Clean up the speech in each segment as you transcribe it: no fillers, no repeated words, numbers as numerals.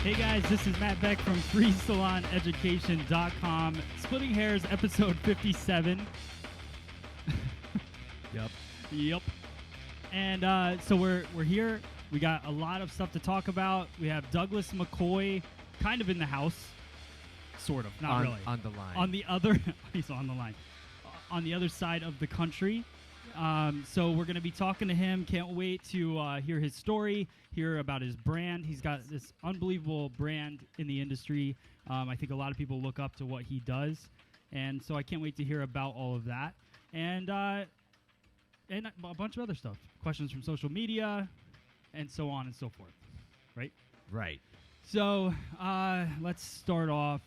Hey guys, this is Matt Beck from FreeSalonEducation.com. Splitting Hairs, episode 57. Yep. And so we're here. We got a lot of stuff to talk about. We have Douglas McCoy kind of in the house. Sort of, not really. On the line. On the other, he's on the line. On the other side of the country. So we're going to be talking to him. Can't wait to hear his story, hear about his brand. He's got this unbelievable brand in the industry. I think a lot of people look up to what he does. And so I can't wait to hear about all of that. And a bunch of other stuff. Questions from social media, and so on and so forth. Right? Right. So let's start off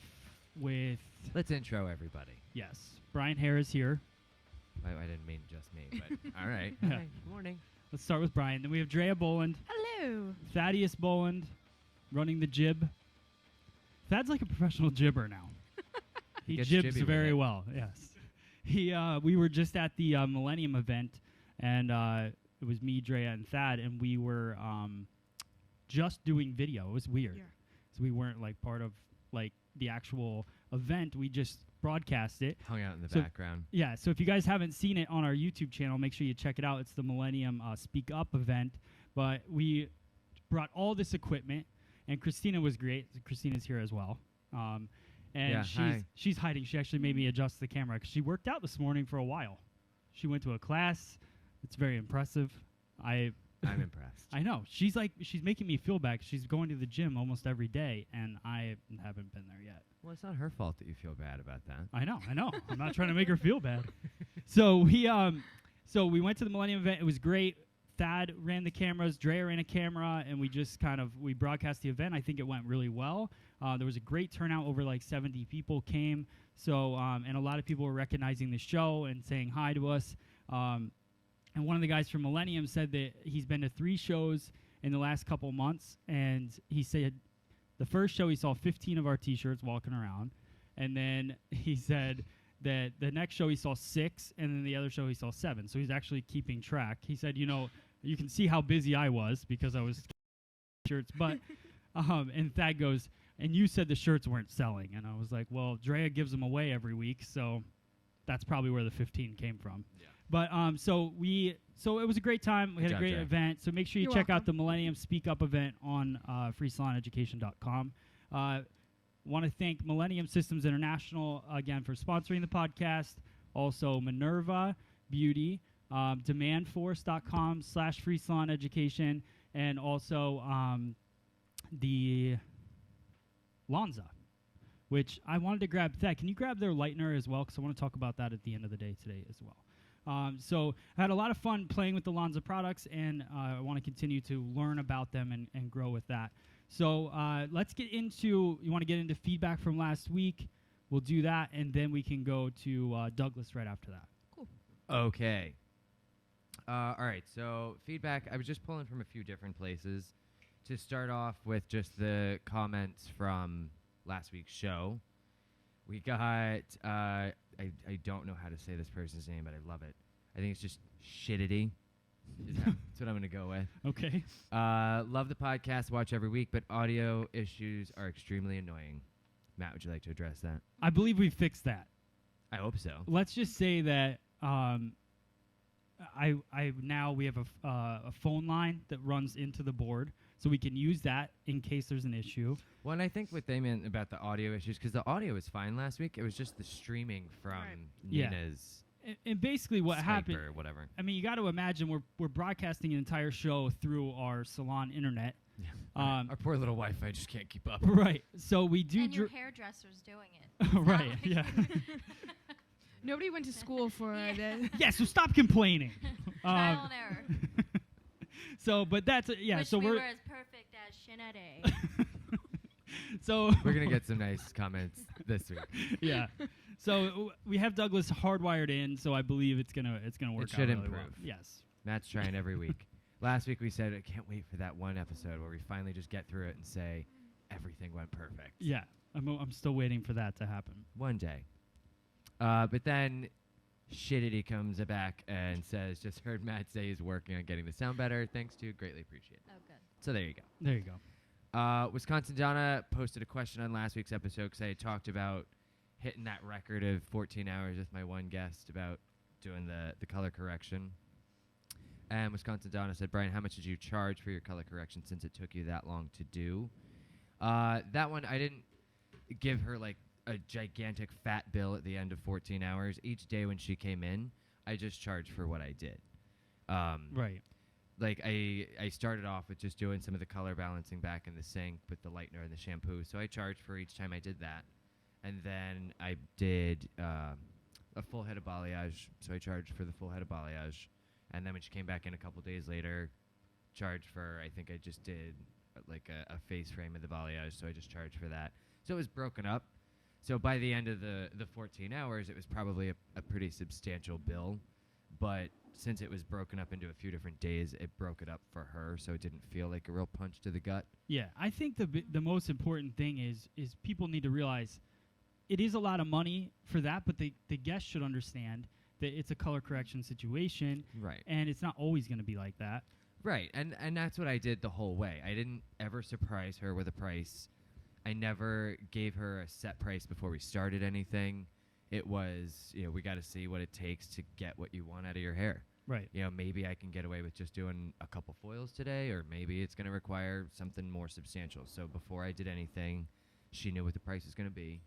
with... Let's intro everybody. Yes. Brian Hare is here. I didn't mean just me, but all right. Yeah. Okay, good morning. Let's start with Brian. Then we have Drea Boland. Hello. Thaddeus Boland running the jib. Thad's like a professional jibber now. He gets jibs jibby with very it. well, yes. We were just at the Millennium event, and it was me, Drea, and Thad, and we were just doing video. It was weird. Yeah. So we weren't like part of like the actual event. We just broadcast it. Hung out in the So- background. Yeah, so if you guys haven't seen it on our YouTube channel, make sure you check it out. It's the Millennium Speak Up event. But we brought all this equipment, and Christina was great. Christina's here as well. And Yeah, hi. she's hiding. She actually made me adjust the camera because she worked out this morning for a while. She went to a class. It's very impressive. I'm impressed. I know. She's making me feel bad. She's going to the gym almost every day, and I haven't been there yet. Well, it's not her fault that you feel bad about that. I know. I'm not trying to make her feel bad. So we went to the Millennium event. It was great. Thad ran the cameras. Drea ran a camera, and we just we broadcast the event. I think it went really well. There was a great turnout. Over like 70 people came. So and a lot of people were recognizing the show and saying hi to us. And one of the guys from Millennium said that he's been to 3 shows in the last couple months, and he said the first show he saw 15 of our T-shirts walking around, and then he said that the next show he saw 6, and then the other show he saw 7. So he's actually keeping track. He said, you can see how busy I was because I was shirts, but and Thad goes, and you said the shirts weren't selling, and I was like, well, Drea gives them away every week, so that's probably where the 15 came from. Yeah. But so it was a great time. We had a great event. So make sure you check out the Millennium Speak Up event on FreeSalonEducation.com. Want to thank Millennium Systems International again for sponsoring the podcast. Also Minerva Beauty, DemandForce.com/FreeSalonEducation, and also the Lanza, which I wanted to grab. Thad, can you grab their lightener as well? Because I want to talk about that at the end of the day today as well. So I had a lot of fun playing with the Lanza products, and I want to continue to learn about them and grow with that. So let's get into, you want to get into feedback from last week? We'll do that, and then we can go to Douglas right after that. Cool. Okay. All right, so feedback. I was just pulling from a few different places. To start off with just the comments from last week's show. We got, I don't know how to say this person's name, but I love it. I think it's just shittity. That's what I'm going to go with. Okay. Love the podcast, watch every week, but audio issues are extremely annoying. Matt, would you like to address that? I believe we fixed that. I hope so. Let's just say that now we have a phone line that runs into the board, so we can use that in case there's an issue. Well, and I think what they meant about the audio issues, because the audio was fine last week, it was just the streaming from Yeah. Nina's And basically what Skype happened, or whatever. I mean, you got to imagine we're broadcasting an entire show through our Salon internet. Yeah. Our poor little Wi-Fi just can't keep up. Right. So we do... And your hairdresser's doing it. Right, yeah. Nobody went to school for that. Yeah, so stop complaining. Trial and error. So, but that's... yeah, Wish so we we're... were as perfect as Shinade. So... We're going to get some nice comments this week. Yeah. So we have Douglas hardwired in, so I believe it's gonna work out should really improve. well. Yes. Matt's trying every week. Last week we said, I can't wait for that one episode where we finally just get through it and say, everything went perfect. Yeah. I'm still waiting for that to happen. One day. But then Shittity comes back and says, just heard Matt say he's working on getting the sound better. Thanks to greatly appreciate it. Oh, good. So there you go. There you go. Wisconsin Donna posted a question on last week's episode because I had talked about hitting that record of 14 hours with my one guest about doing the color correction. And Wisconsin Donna said, Brian, how much did you charge for your color correction since it took you that long to do? That one, I didn't give her like a gigantic fat bill at the end of 14 hours. Each day when she came in, I just charged for what I did. Right. Like I started off with just doing some of the color balancing back in the sink with the lightener and the shampoo. So I charged for each time I did that. And then I did a full head of balayage. So I charged for the full head of balayage. And then when she came back in a couple days later, charged for, I think I just did like a face frame of the balayage. So I just charged for that. So it was broken up. So by the end of the 14 hours, it was probably a pretty substantial bill. But since it was broken up into a few different days, it broke it up for her, so it didn't feel like a real punch to the gut. Yeah, I think the most important thing is people need to realize it is a lot of money for that, but the guest should understand that it's a color correction situation, Right. and it's not always going to be like that. Right, and that's what I did the whole way. I didn't ever surprise her with a price. I never gave her a set price before we started anything. It was, we got to see what it takes to get what you want out of your hair. Right. Maybe I can get away with just doing a couple foils today, or maybe it's going to require something more substantial. So before I did anything, she knew what the price is going to be.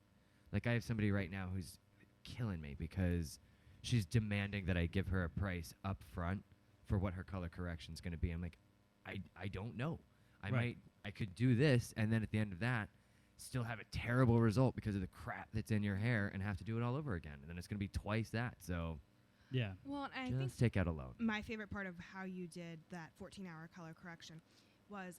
Like I have somebody right now who's killing me because she's demanding that I give her a price up front for what her color correction is going to be. I'm like, I don't know. I could do this, and then at the end of that, still have a terrible result because of the crap that's in your hair and have to do it all over again. And then it's going to be twice that. So Yeah. Well, and I just think take out a loan. my favorite part of how you did that 14-hour color correction was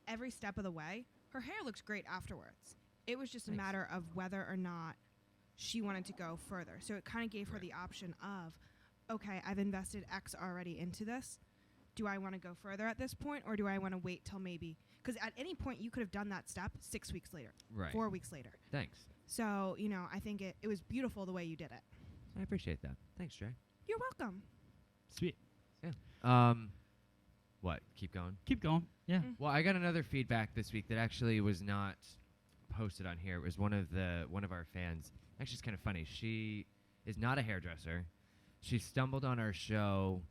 every step of the way, her hair looked great afterwards. It was just a Thanks. matter of whether or not she wanted to go further. So it kind of gave her Right. the option of, okay, I've invested X already into this. Do I want to go further at this point, or do I want to wait till maybe? Because at any point, you could have done that step 6 weeks later, Right. 4 weeks later. Thanks. So, I think it was beautiful the way you did it. I appreciate that. Thanks, Trey. You're welcome. Sweet. What? Keep going? Keep going. Yeah. Mm. Well, I got another feedback this week that actually was not posted on here. It was one of our fans. Actually, it's kind of funny. She is not a hairdresser. She stumbled on our show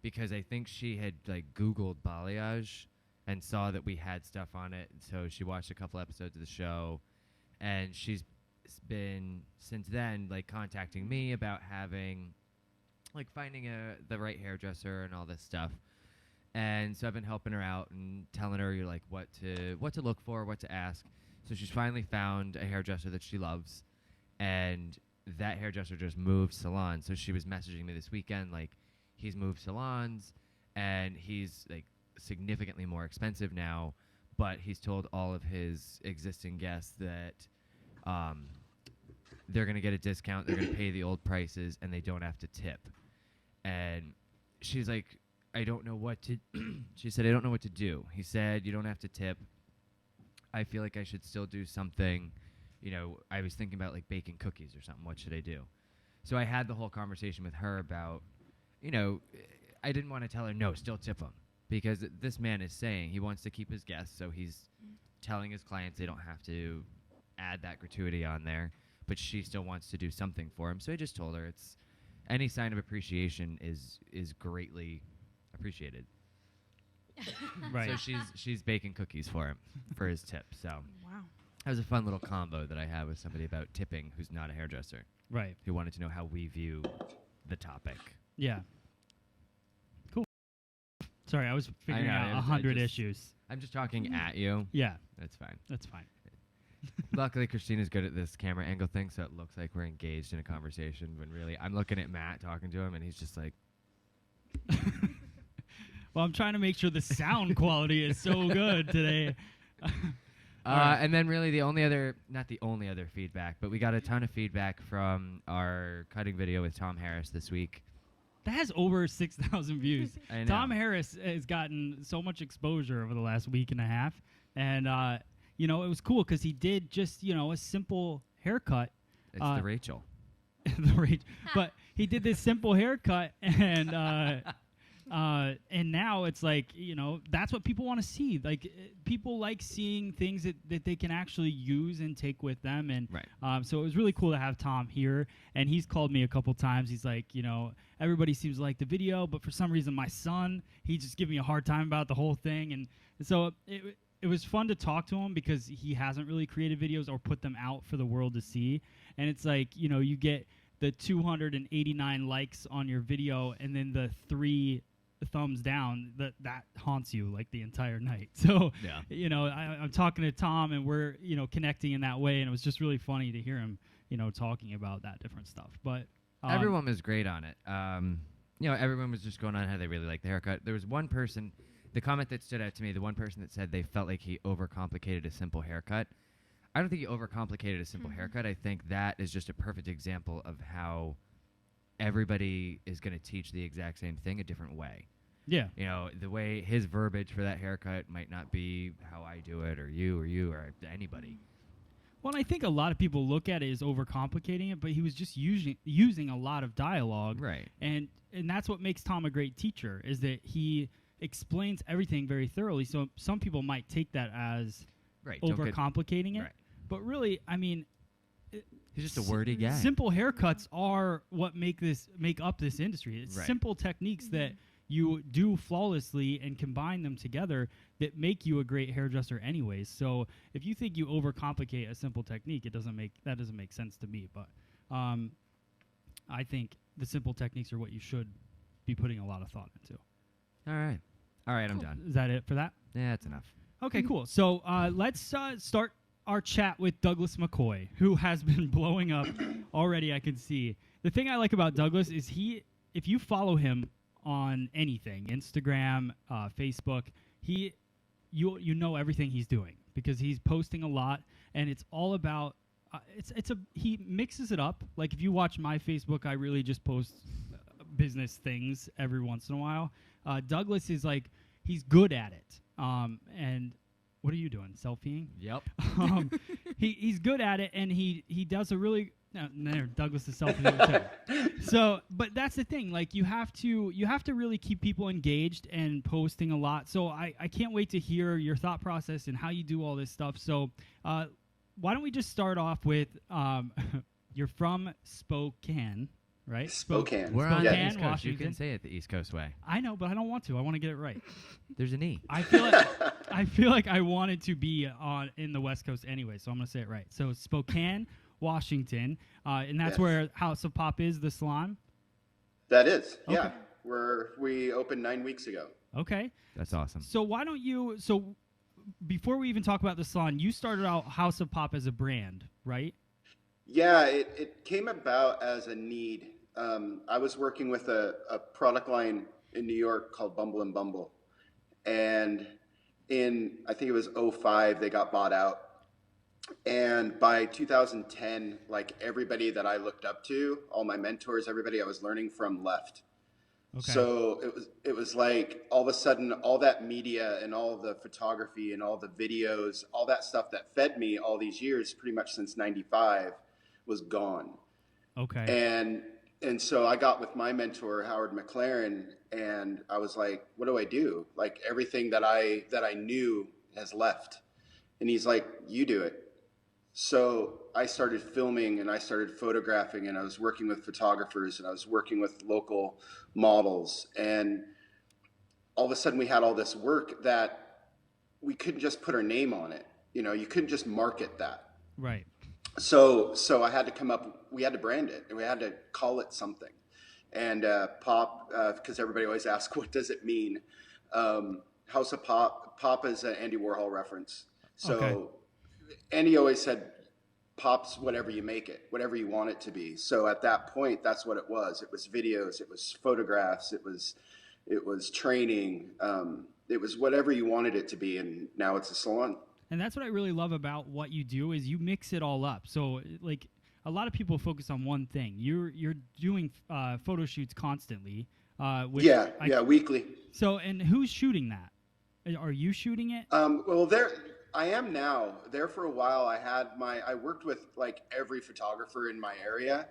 because I think she had Googled balayage and saw that we had stuff on it. So she watched a couple episodes of the show, and she's been since then contacting me about finding the right hairdresser and all this stuff. And so I've been helping her out and telling her what to look for, what to ask. So she's finally found a hairdresser that she loves, and that hairdresser just moved salon. So she was messaging me this weekend he's moved salons, and he's significantly more expensive now, but he's told all of his existing guests that they're going to get a discount, they're going to pay the old prices, and they don't have to tip. And she's like, I don't know what to she said, I don't know what to do. He said, you don't have to tip. I feel like I should still do something. I was thinking about baking cookies or something. What should I do? So I had the whole conversation with her about, I didn't want to tell her, no, still tip him. Because this man is saying he wants to keep his guests, so he's telling his clients they don't have to add that gratuity on there. But she still wants to do something for him. So I just told her it's any sign of appreciation is greatly appreciated. Right. So she's baking cookies for him for his tip. So Wow. that was a fun little combo that I had with somebody about tipping who's not a hairdresser, Right. who wanted to know how we view the topic. Yeah. Cool. Sorry, I was figuring know, out I 100 just- issues. I'm just talking at you. Yeah, That's fine. that's fine. Luckily, Christina's good at this camera angle thing, so it looks like we're engaged in a conversation when really I'm looking at Matt talking to him, and he's just like, Well, I'm trying to make sure the sound quality is so good today. Alright. And then really not the only other feedback, but we got a ton of feedback from our cutting video with Tom Harris this week. That has over 6,000 views. I know. Tom Harris has gotten so much exposure over the last week and a half. And, it was cool because he did just, a simple haircut. It's the Rachel. But he did this simple haircut, and And now it's like, that's what people want to see. Like, people like seeing things that they can actually use and take with them. And Right. so it was really cool to have Tom here. And he's called me a couple times. He's like, everybody seems to like the video, but for some reason my son, he just giving me a hard time about the whole thing. And so it was fun to talk to him because he hasn't really created videos or put them out for the world to see. And it's like, you get the 289 likes on your video and then the 3 thumbs down, that haunts you like the entire night. So, I'm talking to Tom and we're, connecting in that way. And it was just really funny to hear him, talking about that different stuff. But everyone was great on it. Everyone was just going on how they really liked the haircut. There was one person, the comment that stood out to me, the one person that said they felt like he overcomplicated a simple haircut. I don't think he overcomplicated a simple haircut. I think that is just a perfect example of how everybody is going to teach the exact same thing a different way. Yeah. The way his verbiage for that haircut might not be how I do it or you or anybody. Well, I think a lot of people look at it as overcomplicating it, but he was just using a lot of dialogue. Right. And that's what makes Tom a great teacher, is that he explains everything very thoroughly. So some people might take that as overcomplicating it. Right. But really, I mean, he's just a wordy guy. Simple haircuts are what make up this industry. It's simple techniques that you do flawlessly and combine them together that make you a great hairdresser anyways. So if you think you overcomplicate a simple technique, that doesn't make sense to me. But I think the simple techniques are what you should be putting a lot of thought into. All right, I'm done. Is that it for that? Yeah, that's enough. Okay, cool. So let's start our chat with Douglas McCoy, who has been blowing up already, I can see. The thing I like about Douglas is if you follow him on anything, Instagram, Facebook, you know everything he's doing because he's posting a lot, and it's all about he mixes it up. Like if you watch my Facebook, I really just post business things every once in a while. Douglas is like, he's good at it. And what are you doing? Selfieing? Yep. He's good at it, and he does a really Douglas is selfieing too. So, but that's the thing. Like you have to really keep people engaged and posting a lot. So I can't wait to hear your thought process and how you do all this stuff. So why don't we just start off with you're from Spokane, right? Spokane. We're on the Spokane, East Coast. Washington. You can say it the East Coast way. I know, but I don't want to. I want to get it right. There's an E. I feel like I wanted to be in the West Coast anyway, so I'm going to say it right. So Spokane, Washington, and that's where House of Pop is, the salon? That is, Okay. yeah. We opened 9 weeks ago. Okay. That's awesome. So why don't you, before we even talk about the salon, you started out House of Pop as a brand, right? Yeah, it came about as a need. I was working with a product line in New York called Bumble and Bumble. And I think it was 2005, they got bought out. And by 2010, like everybody that I looked up to, all my mentors, everybody I was learning from left. Okay. So it was like all of a sudden, all that media and all the photography and all the videos, all that stuff that fed me all these years, pretty much since 95, was gone. Okay. And so I got with my mentor, Howard McLaren, and I was like, what do I do? Like everything that I knew has left. And he's like, you do it. So I started filming and I started photographing, and I was working with photographers and I was working with local models. And all of a sudden we had all this work that we couldn't just put our name on it. You couldn't just market that. Right. So I had to we had to brand it, and we had to call it something. And Pop, because everybody always asks, what does it mean? House of Pop is an Andy Warhol reference. So Okay. Andy always said, Pop's whatever you make it, whatever you want it to be. So at that point, that's what it was. It was videos, it was photographs, it was training, it was whatever you wanted it to be, and now it's a salon. And that's what I really love about what you do is you mix it all up. So like a lot of people focus on one thing. You're doing photo shoots constantly. Weekly. So, and who's shooting that? Are you shooting it? Well, I am now. There for a while, I worked with like every photographer in my area,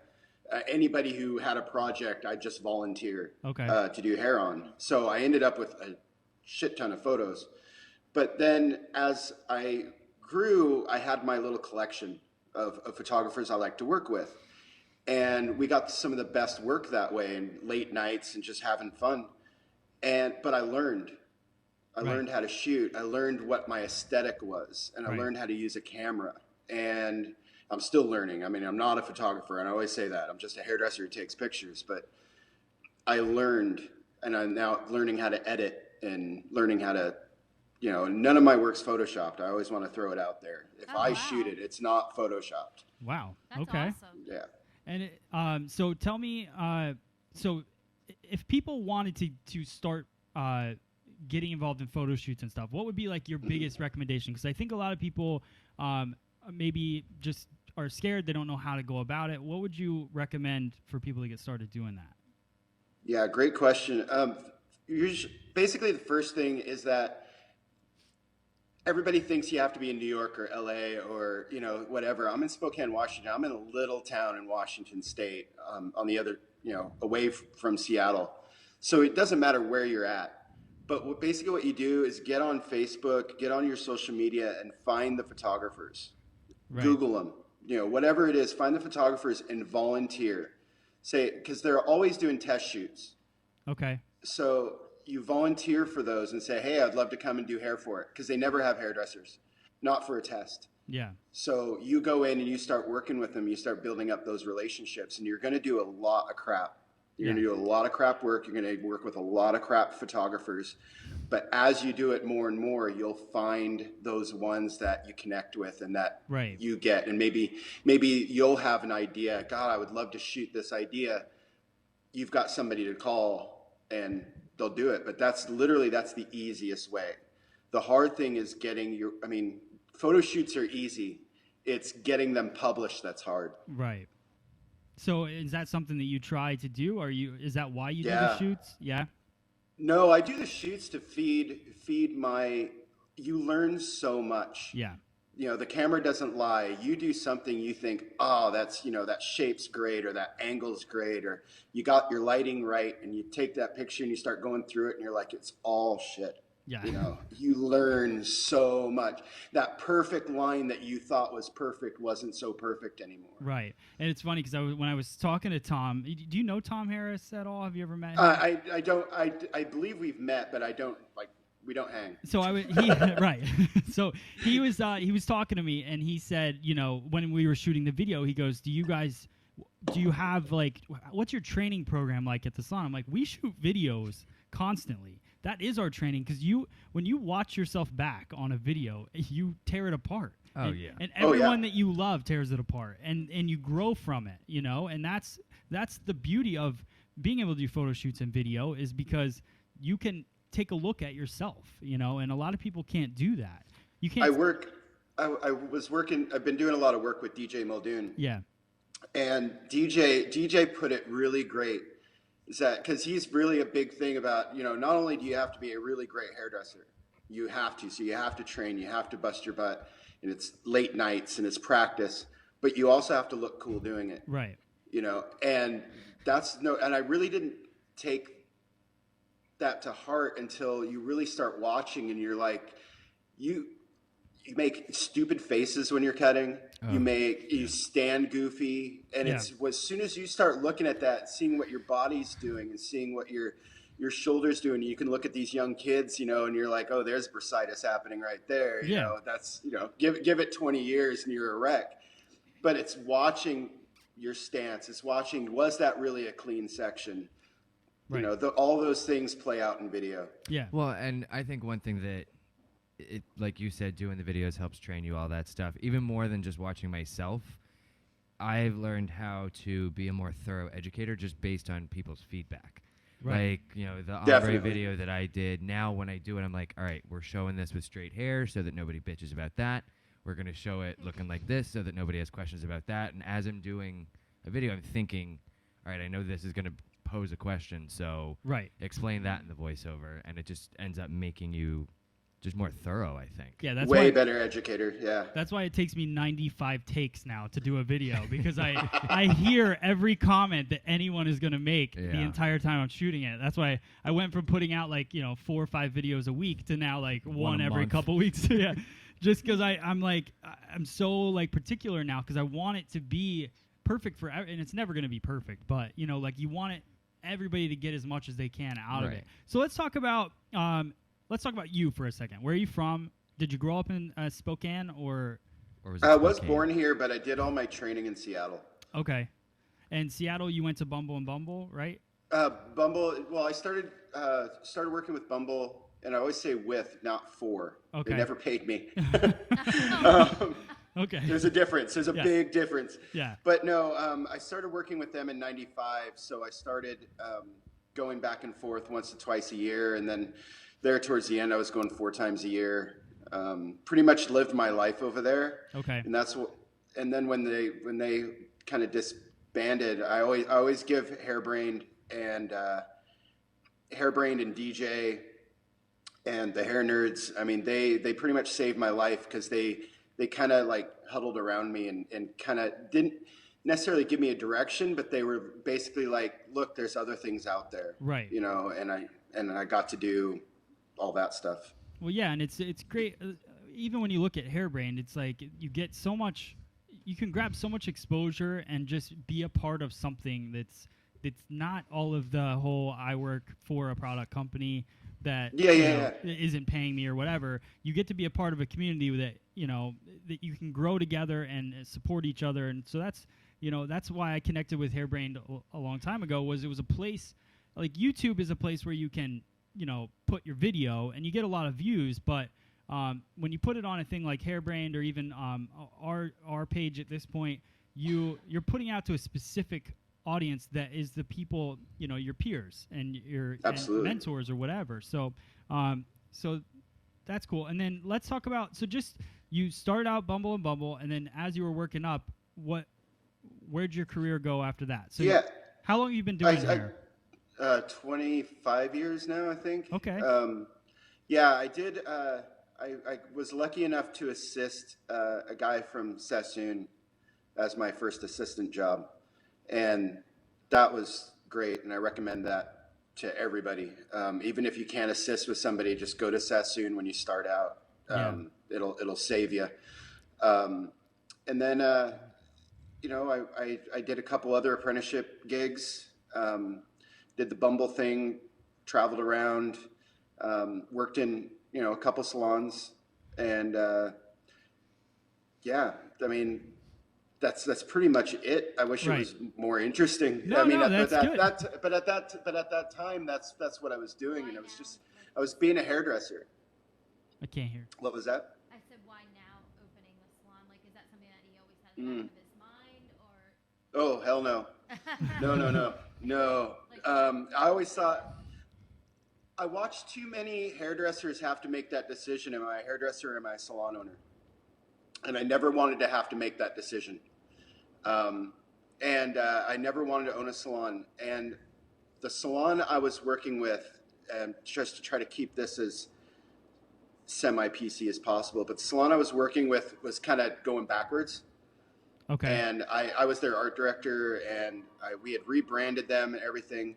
Anybody who had a project, I'd just volunteer Okay. to do hair on. So I ended up with a shit ton of photos. But then as I grew, I had my little collection of photographers I like to work with. And we got some of the best work that way, and late nights and just having fun. But I learned. I learned how to shoot. I learned what my aesthetic was, and I learned how to use a camera. And I'm still learning. I mean, I'm not a photographer, and I always say that. I'm just a hairdresser who takes pictures. But I learned, and I'm now learning how to edit and learning how to, none of my work's Photoshopped. I always want to throw it out there. If I shoot it, it's not Photoshopped. Wow. That's okay. awesome. Yeah. And so tell me, so if people wanted to start getting involved in photo shoots and stuff, what would be like your biggest recommendation? Because I think a lot of people maybe just are scared, they don't know how to go about it. What would you recommend for people to get started doing that? Yeah, great question. Basically, the first thing is that everybody thinks you have to be in New York or LA or, whatever. I'm in Spokane, Washington. I'm in a little town in Washington State, on the other, away from Seattle. So it doesn't matter where you're at. But basically what you do is get on Facebook, get on your social media, and find the photographers. Right. Google them. Whatever it is, find the photographers and volunteer. Because they're always doing test shoots. Okay. So you volunteer for those and say, hey, I'd love to come and do hair for it. Because they never have hairdressers, not for a test. Yeah. So you go in and you start working with them. You start building up those relationships, and you're going to do a lot of crap. You're going to do a lot of crap work. You're going to work with a lot of crap photographers. But as you do it more and more, you'll find those ones that you connect with and that you get. And maybe you'll have an idea. God, I would love to shoot this idea. You've got somebody to call and they'll do it. But that's the easiest way. The hard thing is photo shoots are easy. It's getting them published that's hard. Right. So is that something that you try to do? Is that why you do the shoots? Yeah. No, I do the shoots to feed you learn so much. Yeah. The camera doesn't lie. You do something, you think, oh, that's, that shape's great, or that angle's great, or you got your lighting right, and you take that picture and you start going through it and you're like, it's all shit. Yeah. You learn so much. That perfect line that you thought was perfect wasn't so perfect anymore. Right. And it's funny because when I was talking to Tom, do you know Tom Harris at all? Have you ever met him? I don't. I believe we've met, but I don't we don't hang. So right. So he was talking to me, and he said, when we were shooting the video, he goes, do you have what's your training program like at the salon? I'm like, we shoot videos constantly. That is our training, because when you watch yourself back on a video, you tear it apart. Oh, yeah. And everyone that you love tears it apart, and you grow from it, and that's the beauty of being able to do photo shoots and video, is because you can take a look at yourself, and a lot of people can't do that. You can't. I've been doing a lot of work with DJ Muldoon. Yeah. And DJ put it really great. Is that because he's really a big thing about, not only do you have to be a really great hairdresser, you have to train, you have to bust your butt, and it's late nights and it's practice, but you also have to look cool doing it. Right. And and I really didn't take that to heart until you really start watching, and you're like, you make stupid faces when you're cutting. Oh, you stand goofy, and it's as soon as you start looking at that, seeing what your body's doing and seeing what your shoulders doing, you can look at these young kids, and you're like, oh, there's bursitis happening right there. That's give it 20 years and you're a wreck. But it's watching your stance. It's watching, was that really a clean section? Right. All those things play out in video. Yeah. Well, and I think one thing that, like you said, doing the videos helps train you, all that stuff. Even more than just watching myself, I've learned how to be a more thorough educator just based on people's feedback. Right. The ombre video that I did, now when I do it, I'm like, all right, we're showing this with straight hair so that nobody bitches about that. We're going to show it looking like this so that nobody has questions about that. And as I'm doing a video, I'm thinking, all right, I know this is going to pose a question, so explain that in the voiceover. And it just ends up making you just more thorough, I think. Yeah, that's Way why. better educator. Yeah. That's why it takes me 95 takes now to do a video because I hear every comment that anyone is going to make the Yeah. entire time I'm shooting it. That's why I went from putting out 4 or 5 videos a week to now one a every month. couple weeks. Yeah, just because I'm so particular now because I want it to be perfect for and it's never going to be perfect, but you want everybody to get as much as they can out of Right. it. So let's talk about you for a second. Where are you from? Did you grow up in Spokane or? Or was it I was Spokane? born here, but I did all my training in Seattle. Okay. And Seattle, you went to Bumble and Bumble, right? Bumble. Well, I started working with Bumble, and I always say with, not for. Okay. They never paid me. Okay. There's a difference. There's a Yeah. big difference. Yeah. But no, I started working with them in '95, so I started going back and forth once to twice a year, and then there towards the end, I was going 4 times a year. Pretty much lived my life over there. Okay. And that's what. And then when they kind of disbanded, I always give Hairbrained and DJ and the Hair Nerds. I mean, they pretty much saved my life because they kind of huddled around me and kind of didn't necessarily give me a direction, but they were basically like, look, there's other things out there, Right. and I got to do all that stuff. Well, yeah, and it's great. Even when you look at Hairbrained, it's like you get so much. You can grab so much exposure and just be a part of something that's not all of the whole I work for a product company that isn't paying me or whatever. You get to be a part of a community that that you can grow together and support each other, and so that's why I connected with Hairbrained a long time ago. It was a place like YouTube is a place where you can put your video and you get a lot of views, but when you put it on a thing like Hairbrained or even our page at this point, you're putting out to a specific audience that is the people, your peers and your and mentors or whatever. So that's cool. And then let's talk about, just you started out Bumble and Bumble, and then as you were working up, where'd your career go after that? So how long have you been doing hair? 25 years now, I think. Okay. I did. I was lucky enough to assist a guy from Sassoon as my first assistant job, and that was great. And I recommend that to everybody. Even if you can't assist with somebody, just go to Sassoon when you start out. It'll save you. And then I did a couple other apprenticeship gigs. Did the Bumble thing, traveled around, worked in a couple salons, and that's pretty much it. I wish it was more interesting. No, that's good. But at that time, that's what I was doing, and I was being a hairdresser. I can't hear. What was that? I said, why now opening the salon? Like, is that something that he always had in the back of his mind, or? Oh, hell no. No. I always thought, I watched too many hairdressers have to make that decision. Am I a hairdresser or am I a salon owner? And I never wanted to have to make that decision. I never wanted to own a salon. And the salon I was working with, just to try to keep this as semi-PC as possible, but the salon I was working with was kind of going backwards. Okay. And I was their art director, and we had rebranded them and everything.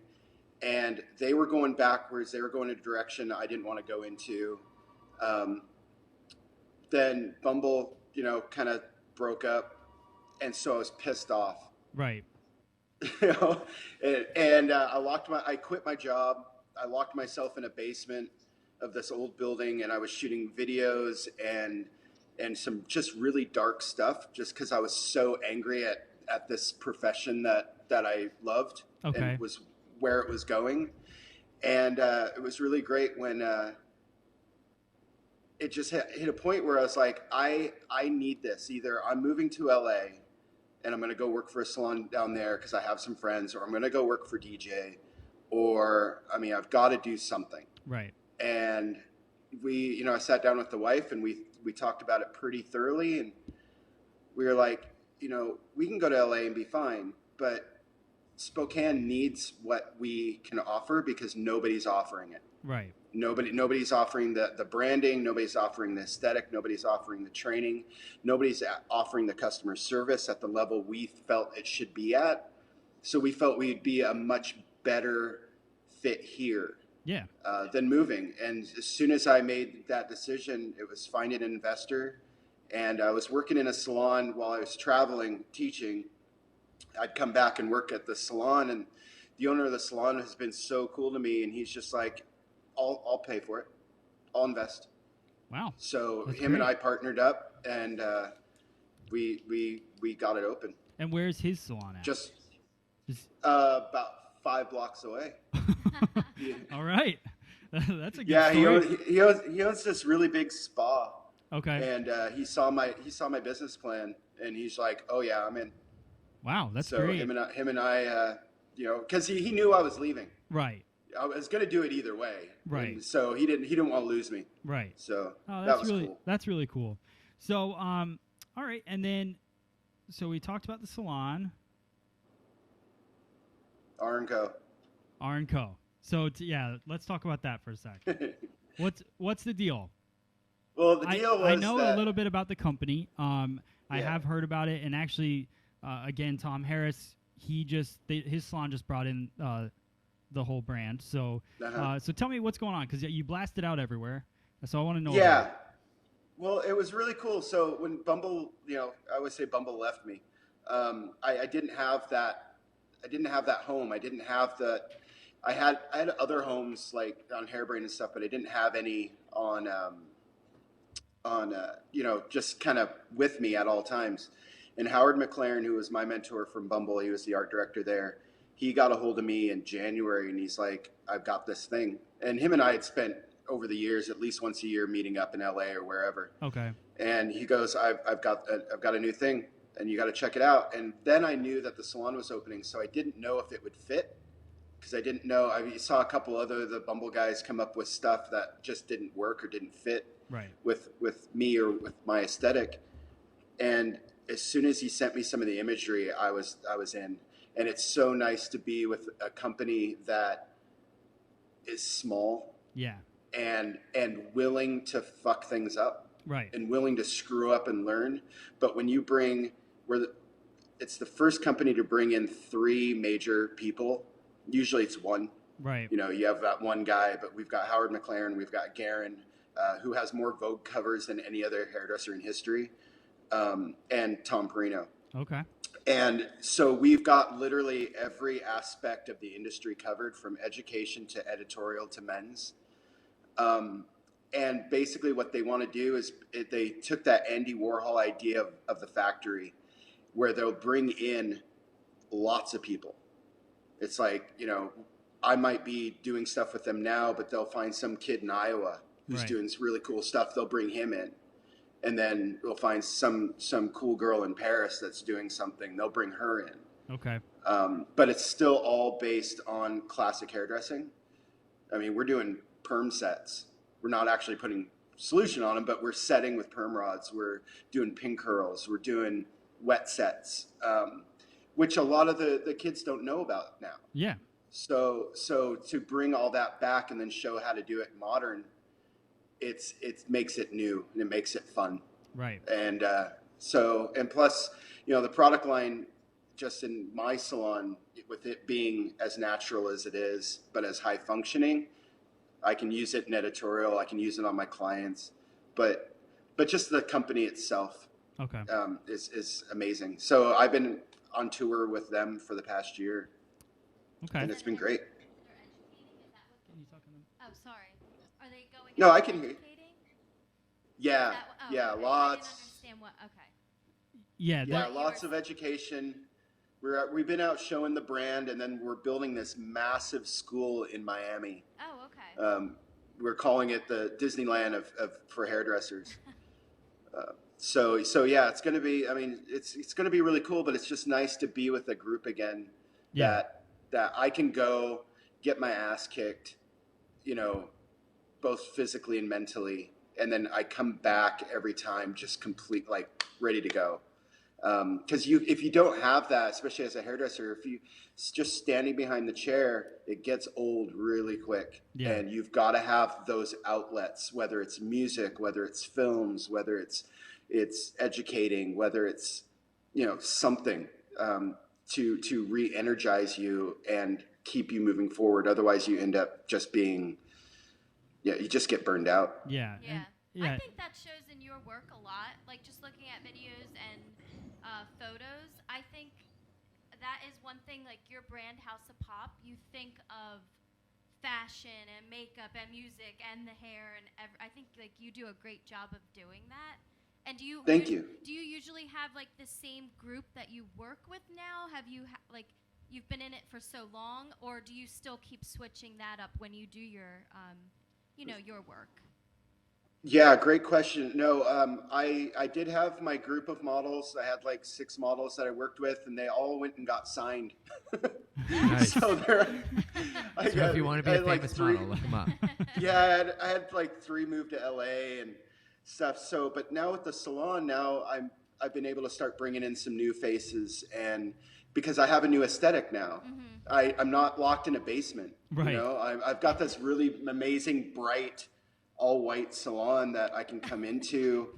And they were going backwards. They were going in a direction I didn't want to go into. Then Bumble, kind of broke up. And so I was pissed off. Right. I quit my job. I locked myself in a basement of this old building, and I was shooting videos and some just really dark stuff just because I was so angry at this profession that I loved and was where it was going. And it was really great when it just hit a point where I was like, I need this. Either I'm moving to LA and I'm going to go work for a salon down there because I have some friends, or I'm going to go work for DJ, or, I've got to do something. Right. And I sat down with the wife and we talked about it pretty thoroughly, and we were like, we can go to LA and be fine, but Spokane needs what we can offer because nobody's offering it. Right. Nobody's offering the branding. Nobody's offering the aesthetic. Nobody's offering the training. Nobody's offering the customer service at the level we felt it should be at. So we felt we'd be a much better fit here Yeah. than moving. And as soon as I made that decision, it was finding an investor. And I was working in a salon while I was traveling, teaching. I'd come back and work at the salon, and the owner of the salon has been so cool to me. And he's just like, I'll pay for it. I'll invest. Wow. So That's him great. and I partnered up, and we got it open. And where's his salon at? Just Just- about 5 blocks away. Yeah. All right. That's a good Yeah, story. he owns this really big spa, Okay. and he saw my business plan, and he's like, "Oh yeah, I'm in." Wow, that's So great. him and I, because he knew I was leaving. Right. I was going to do it either way. Right. And so he didn't want to lose me. Right. So Oh, that that's was really cool. that's really cool. So, all right, and then, so we talked about the salon, R&Co. R&Co. So yeah, let's talk about that for a sec. What's the deal? Well, the deal was I know that, a little bit about the company. I Yeah. have heard about it, and actually, again, Tom Harris, his salon just brought in the whole brand. So, Uh-huh. so tell me what's going on, because you blasted out everywhere. So I want to know. Yeah. about it. Well, it was really cool. So when Bumble, I always say Bumble left me. I didn't have that. I didn't have that home. I didn't have the. I had other homes like on Hairbrain and stuff, but I didn't have any on just kind of with me at all times. And Howard McClaren, who was my mentor from Bumble, he was the art director there. He got a hold of me in January, and he's like, "I've got this thing." And him and I had spent over the years at least once a year meeting up in LA or wherever. Okay. And he goes, I've got a new thing, and you got to check it out. And then I knew that the salon was opening, so I didn't know if it would fit, because I didn't know. I saw a couple the Bumble guys come up with stuff that just didn't work or didn't fit Right. with me or with my aesthetic. And as soon as he sent me some of the imagery, I was in. And it's so nice to be with a company that is small Yeah. and willing to fuck things up Right. and willing to screw up and learn. But when you bring, it's the first company to bring in 3 major people. Usually it's one. Right. You have that one guy, but we've got Howard McClaren, we've got Garen, who has more Vogue covers than any other hairdresser in history, and Tom Perino. Okay. And so we've got literally every aspect of the industry covered, from education to editorial to men's. And basically what they want to do is they took that Andy Warhol idea of the factory, where they'll bring in lots of people. It's like, I might be doing stuff with them now, but they'll find some kid in Iowa who's Right. doing really cool stuff. They'll bring him in. And then we'll find some cool girl in Paris that's doing something. They'll bring her in. Okay. But it's still all based on classic hairdressing. I mean, we're doing perm sets. We're not actually putting solution on them, but we're setting with perm rods. We're doing pin curls. We're doing wet sets, which a lot of the kids don't know about now. Yeah. So to bring all that back and then show how to do it modern, it makes it new and it makes it fun. Right. And and plus, the product line just in my salon, with it being as natural as it is, but as high functioning, I can use it in editorial. I can use it on my clients, but just the company itself Okay. is amazing. So I've been on tour with them for the past year, Okay. and it's been great. They're educating. Is that what? Can you talk to them? Oh, sorry. Are they going? No, out I and can hear you. educating? Yeah, Is that what- yeah, okay. I lots. didn't understand what. Okay. Yeah. Yeah, That, you lots were- of education. We've been out showing the brand, and then we're building this massive school in Miami. Oh, okay. We're calling it the Disneyland for hairdressers. So yeah, it's going to be. I mean, it's going to be really cool, but it's just nice to be with a group again. Yeah. That I can go get my ass kicked, both physically and mentally, and then I come back every time just complete, like, ready to go. Because if you don't have that, especially as a hairdresser, if you just standing behind the chair, it gets old really quick. Yeah. And you've got to have those outlets, whether it's music, whether it's films, whether it's educating, whether it's, something to re-energize you and keep you moving forward. Otherwise, you end up just being, you just get burned out. Yeah. Yeah. Yeah. I think that shows in your work a lot. Like just looking at videos and photos, I think that is one thing. Like your brand, House of Pop, you think of fashion and makeup and music and the hair and I think like you do a great job of doing that. And do you? Thank you. Do you usually have like the same group that you work with now? Have you like you've been in it for so long, or do you still keep switching that up when you do your, your work? Yeah, great question. No, I did have my group of models. I had like 6 models that I worked with, and they all went and got signed. Nice. So there, So if you want to be a famous model, look them up. Yeah, I had like 3 move to LA and stuff. So, but now with the salon, I've been able to start bringing in some new faces, and because I have a new aesthetic now, I'm not locked in a basement. Right. I've got this really amazing, bright, all white salon that I can come into,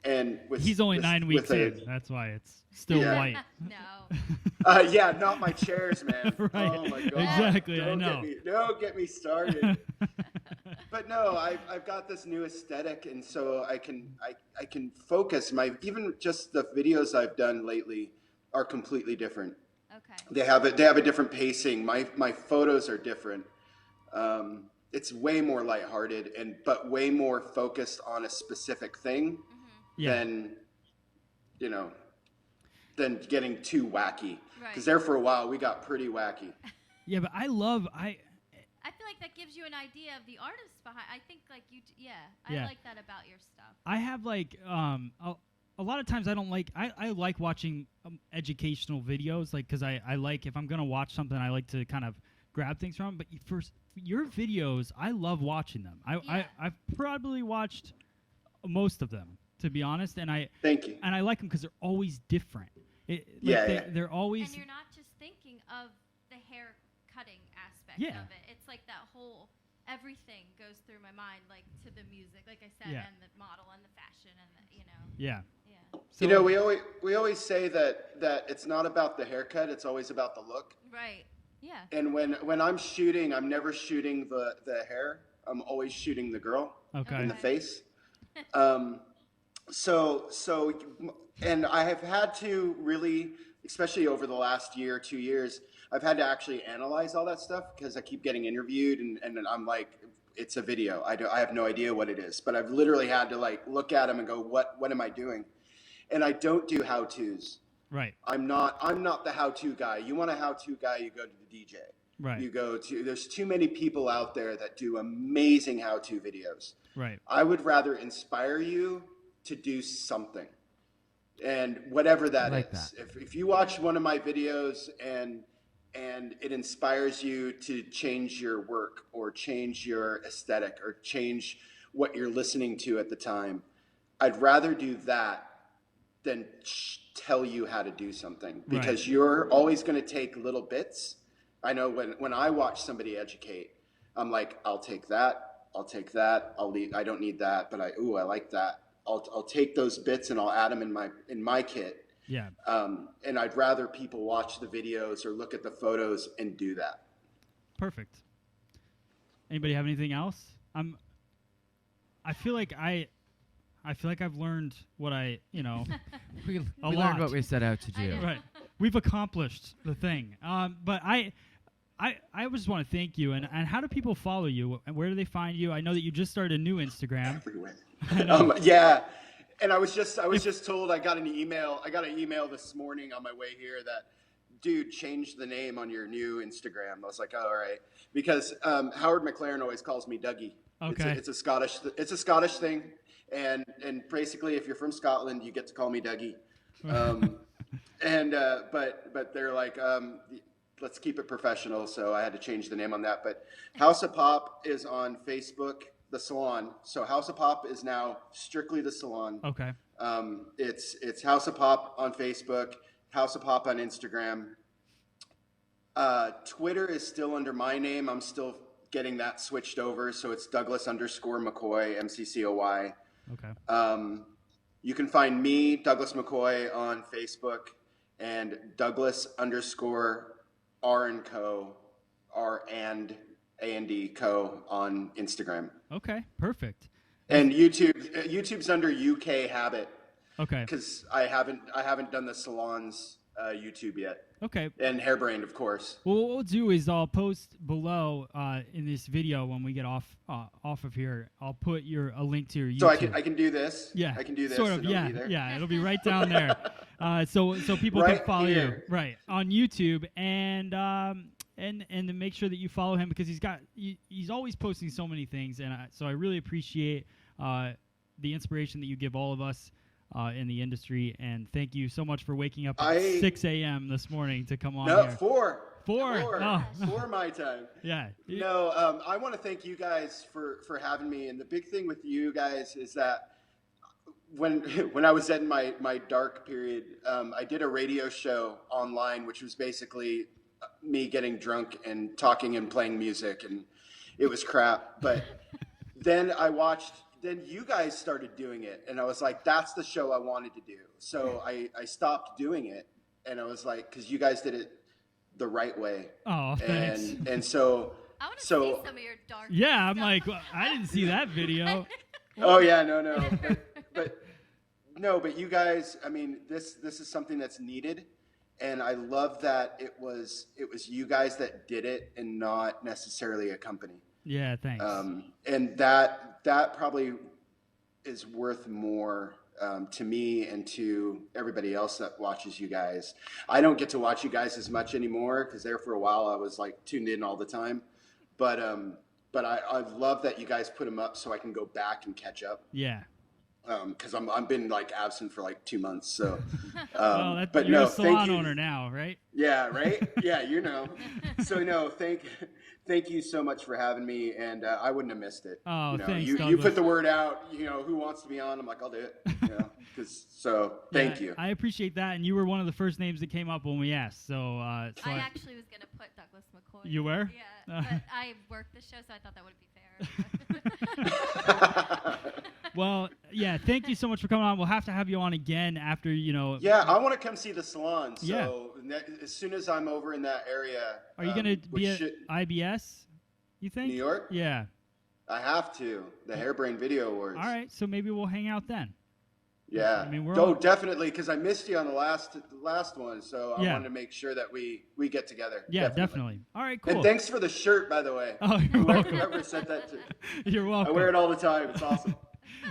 and he's only 9 weeks in. That's why it's still white. No. Yeah, not my chairs, man. Right. Oh my god. Exactly. I know. Don't get me started. But no, I've got this new aesthetic, and so I can focus. Even just the videos I've done lately are completely different. Okay. They have a different pacing. My photos are different. It's way more lighthearted but way more focused on a specific thing than getting too wacky. Because there for a while we got pretty wacky. Yeah, but I feel like that gives you an idea of the artist behind. I think like I like that about your stuff. I have like a lot of times I don't like I like watching educational videos, like because I like, if I'm gonna watch something, I like to kind of grab things from. But for your videos, I love watching them. I've probably watched most of them, to be honest, and Thank you. And I like them because they're always different. They're always. And you're not just thinking of the hair cutting aspect Yeah. of it. It's like that whole everything goes through my mind, like to the music, like I said, Yeah. and the model and the fashion and the Yeah. Yeah. So, we always say that it's not about the haircut, it's always about the look. Right. Yeah. And when I'm shooting, I'm never shooting the hair. I'm always shooting the girl Okay. in the face. And I have had to really, especially over the last year, 2 years, I've had to actually analyze all that stuff because I keep getting interviewed and I'm like, it's a video. I have no idea what it is, but I've literally had to like look at them and go, what am I doing? And I don't do how-tos. Right. I'm not the how-to guy. You want a how-to guy, you go to the DJ. Right. There's too many people out there that do amazing how-to videos. Right. I would rather inspire you to do something. And whatever that like is. that. If you watch one of my videos and it inspires you to change your work or change your aesthetic or change what you're listening to at the time, I'd rather do that than tell you how to do something, because you're always going to take little bits. I know when I watch somebody educate, I'm like, I'll take that, I'll leave, I don't need that, but I like that. I'll take those bits and I'll add them in my kit. Yeah. And I'd rather people watch the videos or look at the photos and do that. Perfect. Anybody have anything else? I feel like I've learned what we a learned lot. what we set out to do. Right. We've accomplished the thing. But I just want to thank you. And how do people follow you? And where do they find you? I know that you just started a new Instagram. Everywhere. I know. Yeah. And I was just told, I got an email this morning on my way here that, dude, change the name on your new Instagram. I was like, oh, all right. Because Howard McLaren always calls me Dougie. Okay. It's a Scottish thing. And basically, if you're from Scotland, you get to call me Dougie. But they're like, let's keep it professional. So I had to change the name on that. But House of Pop is on Facebook, the salon. So House of Pop is now strictly the salon. Okay. It's House of Pop on Facebook, House of Pop on Instagram. Twitter is still under my name. I'm still getting that switched over. So it's Douglas_McCoy, MCCOY. Okay. You can find me, Douglas McCoy, on Facebook, and Douglas_R&Co, R&A&D Co on Instagram. Okay. Perfect. And YouTube's under UK Habit. Okay. Because I haven't done the salon's YouTube yet. Okay. And Hairbrained, of course. Well, what we'll do is I'll post below in this video when we get off of here. I'll put a link to your YouTube. So I can do this. Yeah. I can do this. Sort of. And it'll Yeah. be there? Yeah. It'll be right down there. So people Right can follow here. you right on YouTube and to make sure that you follow him because he's always posting so many things so I really appreciate the inspiration that you give all of us. In the industry, and thank you so much for waking up at 6 a.m. this morning to come on here. 4 Oh. 4 my time. Yeah. No, I want to thank you guys for having me. And the big thing with you guys is that when I was in my dark period, I did a radio show online, which was basically me getting drunk and talking and playing music, and it was crap. But then then you guys started doing it, and I was like, that's the show I wanted to do. So I stopped doing it, and I was like, because you guys did it the right way. Oh, thanks. And so I want to see some of your dark. Yeah, I'm stuff. like, well, I didn't see that video. Oh yeah, no, but you guys, I mean, this is something that's needed, and I love that it was you guys that did it and not necessarily a company. Yeah, thanks. And that probably is worth more to me and to everybody else that watches you guys. I don't get to watch you guys as much anymore because there for a while I was like tuned in all the time, but I love that you guys put them up so I can go back and catch up. Yeah. Because I've been like absent for like 2 months, so. Well, but you're no, a salon thank you. owner now, right? Yeah, right. Yeah, you know. So no, thank you so much for having me, and I wouldn't have missed it. Oh, you know, thanks, you Douglas. put the word out. You know, who wants to be on? I'm like, I'll do it. You know, thank you. I appreciate that, and you were one of the first names that came up when we asked. So, I actually was gonna put Douglas McCoy. You were? Yeah, but I worked the show, so I thought that would be fair. Well, yeah. Thank you so much for coming on. We'll have to have you on again after Yeah, I want to come see the salon. So Yeah. as soon as I'm over in that area, Are you gonna be at IBS? You think? New York? Yeah. I have to. The Hairbrained Video Awards. All right. So maybe we'll hang out then. Yeah. I mean, definitely, because I missed you on the last one, so I Yeah. wanted to make sure that we get together. Yeah, definitely. All right, cool. And thanks for the shirt, by the way. Oh, you're welcome. Whoever said that to You're welcome. I wear it all the time. It's awesome.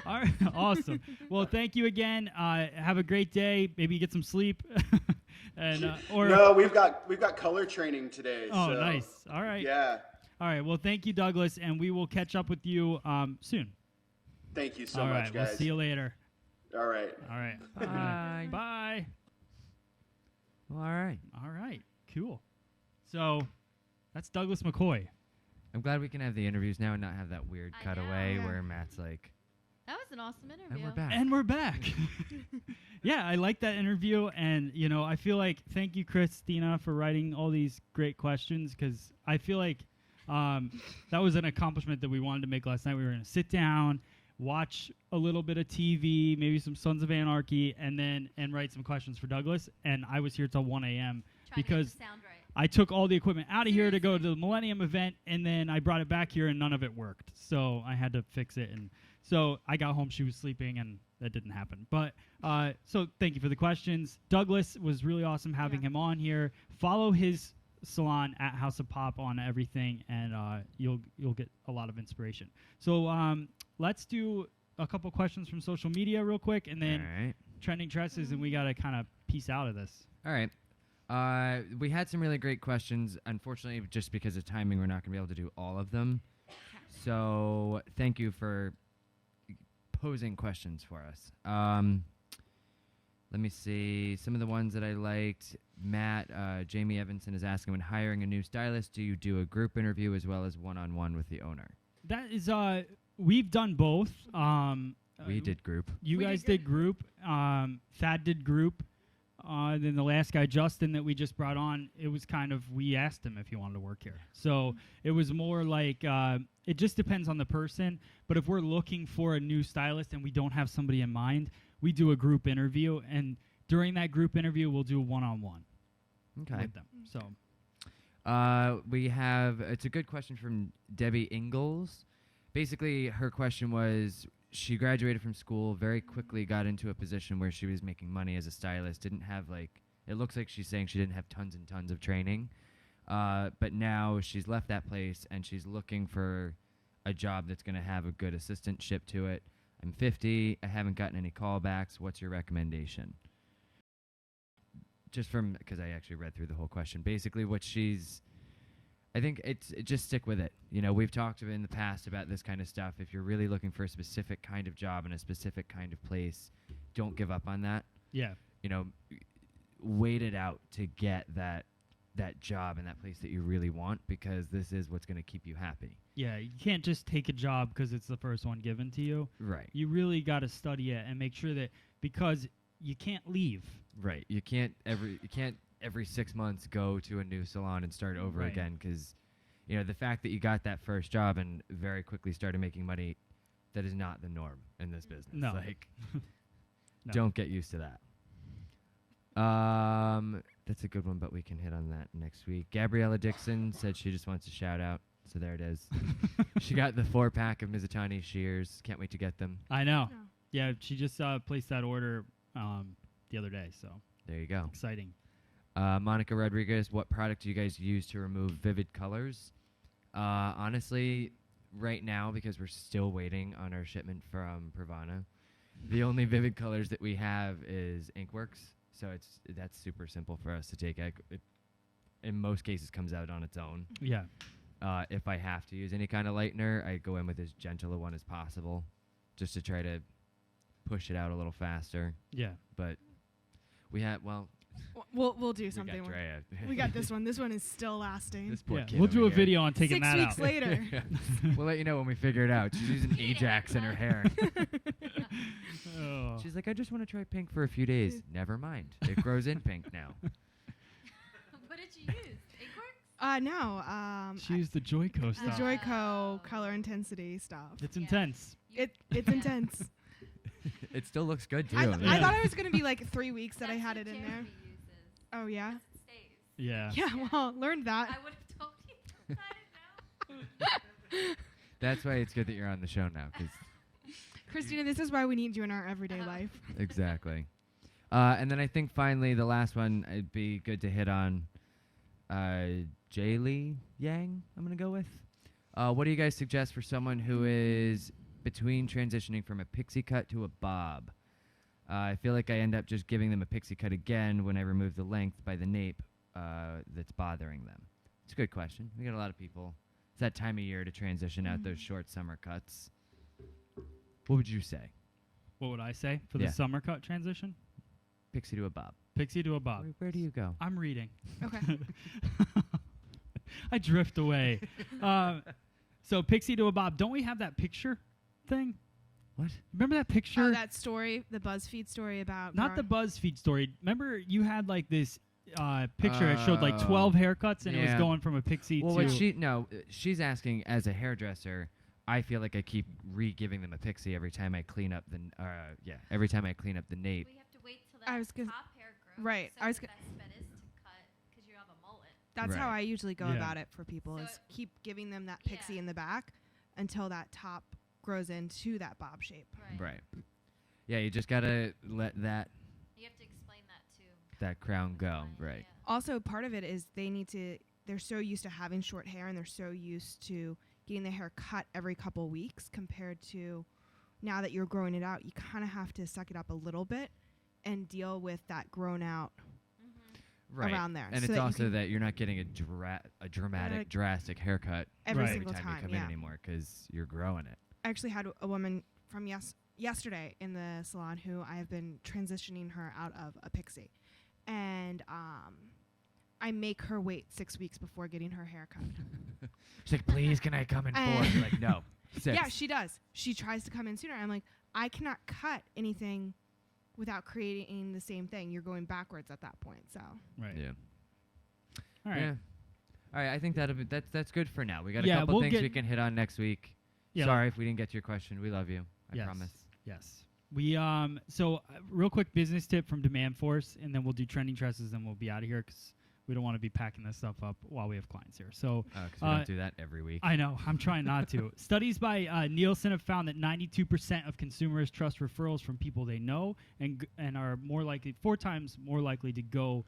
All right, awesome. Well, thank you again. Have a great day. Maybe get some sleep. And no, we've got color training today. Oh, so, nice. All right. Yeah. All right. Well, thank you, Douglas, and we will catch up with you soon. Thank you so All much, right, guys. We'll see you later. All right. All right. Bye. Bye. Well, all right. All right. Cool. So that's Douglas McCoy. I'm glad we can have the interviews now and not have that weird I cutaway know. where Matt's like, That was an awesome interview. and we're back. And we're back. Yeah, I like that interview, and I feel like thank you, Christina, for writing all these great questions because I feel like that was an accomplishment that we wanted to make last night. We were going to sit down, watch a little bit of TV, maybe some Sons of Anarchy, and write some questions for Douglas. And I was here till 1 a.m. Trying because to make it sound right. I took all the equipment out of here to go to the Millennium event, and then I brought it back here, and none of it worked. So I had to fix it, and so I got home, she was sleeping, and that didn't happen. But so thank you for the questions. Douglas was really awesome having him on here. Follow his salon at House of Pop on everything, and you'll get a lot of inspiration. So let's do a couple questions from social media real quick, and then all right. trending tresses, and we got to kind of piece out of this. All right. We had some really great questions. Unfortunately, just because of timing, we're not going to be able to do all of them. So thank you for posing questions for us. Let me see. Some of the ones that I liked. Matt, Jamie Evanson is asking, when hiring a new stylist, do you do a group interview as well as one-on-one with the owner? That is we've done both. We did group. You We guys did did group. Thad did group. Then the last guy, Justin, that we just brought on, it was kind of, we asked him if he wanted to work here. So it was more like, it just depends on the person. But if we're looking for a new stylist and we don't have somebody in mind, we do a group interview. And during that group interview, we'll do a one-on-one Okay. with them. So We have, it's a good question from Debbie Ingalls. Basically, her question was, she graduated from school, very quickly got into a position where she was making money as a stylist, didn't have it looks like she's saying she didn't have tons and tons of training, but now she's left that place and she's looking for a job that's going to have a good assistantship to it. I'm 50, I haven't gotten any callbacks, what's your recommendation? Just because I actually read through the whole question, basically what I think just stick with it. You know, we've talked in the past about this kind of stuff. If you're really looking for a specific kind of job in a specific kind of place, don't give up on that. yeah, You know, wait it out to get that job in that place that you really want, because this is what's going to keep you happy. yeah. You can't just take a job because it's the first one given to you. Right. You really got to study it and make sure that, because you can't leave. Right. You can't every 6 months go to a new salon and start over Right. again, because you know the fact that you got that first job and very quickly started making money, that is not the norm in this business. No. No. Don't get used to that. That's a good one, but we can hit on that next week. Gabriella Dixon said she just wants a shout out, so there it is. She got the 4-pack of Mizutani shears. Can't wait to get them. I know. Oh. Yeah, she just placed that order the other day, so There you go. exciting. Monica Rodriguez, what product do you guys use to remove vivid colors? Honestly, right now, because we're still waiting on our shipment from Pravana, the only vivid colors that we have is Inkworks, so that's super simple for us to take. It, in most cases, comes out on its own. Yeah. If I have to use any kind of lightener, I go in with as gentle a one as possible, just to try to push it out a little faster. Yeah. But we have, well, We'll do we something. got Drea. We got this one. This one is still lasting. This poor Yeah. kid We'll do over a here. video on taking 6 that weeks out. later. We'll let you know when we figure it out. She's using You need a Ajax in her hair. haircut. Oh. She's like, I just want to try pink for a few days. Never mind. It grows in pink now. What did you use? Inkworks? No. She used the Joico The stuff. Joico color intensity stuff. It's Yeah. intense. You- It's yeah. intense. It still looks good too. I Yeah. thought it was gonna be like 3 weeks that I That's had what it in Jeremy there. uses. Oh yeah. 'Cause it stays. Yeah. Yeah. Well, learned that. I would have told you. I didn't know. That's why it's good that you're on the show now. 'Cause Christina, this is why we need you in our everyday life. exactly. And then I think finally the last one, it'd be good to hit on Jaylee Yang, I'm going to go with. What do you guys suggest for someone who is between transitioning from a pixie cut to a bob? I feel like I end up just giving them a pixie cut again when I remove the length by the nape that's bothering them. It's a good question. We got a lot of people. It's that time of year to transition out those short summer cuts. What would you say? What would I say for Yeah. the summer cut transition? Pixie to a bob. Pixie to a bob. Where do you go? I'm reading. Okay. I drift away. So pixie to a bob. Don't we have that picture thing? What? Remember that picture? Oh, that story, the BuzzFeed story about. Not the growing- BuzzFeed story. Remember you had like this picture that showed like 12 haircuts and it was yeah. going from a pixie Well, to... she's asking as a hairdresser. I feel like I keep re-giving them a pixie every time I clean up the every time I clean up the nape. We have to wait till that I was gonna- top hair grows. right, So I was the go- best bet is to cut because you have a mullet. That's how Right. I usually go Yeah. about it for people. So Is it- keep giving them that pixie Yeah. in the back until that top grows into that bob shape. Right. Yeah, you just gotta let that You have to explain that too. crown the go. client, Right. yeah. Also, part of it is they're so used to having short hair and they're so used to getting the hair cut every couple weeks compared to now that you're growing it out, you kind of have to suck it up a little bit and deal with that grown out Right. around there. And so it's that you also can- that you're not getting a dramatic, drastic haircut every Right. single every time time. you come in Yeah. anymore because you're growing it. I actually had a woman from yesterday in the salon who I have been transitioning her out of a pixie. And I make her wait 6 weeks before getting her hair cut. She's like, please, can I come in And- 4? I'm like, no. 6. Yeah, she does. She tries to come in sooner. I'm like, I cannot cut anything without creating the same thing. You're going backwards at that point. So Right. Yeah. All right. Yeah. All right. I think that's good for now. We got a Yeah, couple we'll things get- we can hit on next week. Yeah. Sorry if we didn't get to your question. We love you. I Yes. promise. Yes. We real quick business tip from Demand Force, and then we'll do trending tresses, and we'll be out of here because we don't want to be packing this stuff up while we have clients here. So Because we don't do that every week. I know. I'm trying not to. Studies by Nielsen have found that 92% of consumers trust referrals from people they know and are more likely, 4 times more likely to go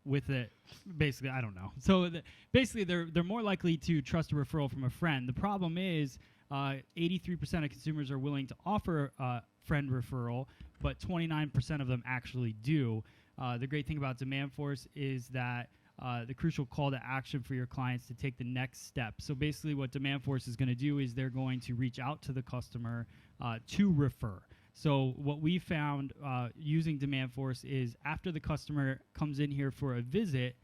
with it. Basically, I don't know. So basically, they're more likely to trust a referral from a friend. The problem is 83% of consumers are willing to offer a friend referral, but 29% of them actually do. The great thing about Demand Force is that the crucial call to action for your clients to take the next step. So basically what Demand Force is going to do is they're going to reach out to the customer to refer. So what we found using Demand Force is after the customer comes in here for a visit,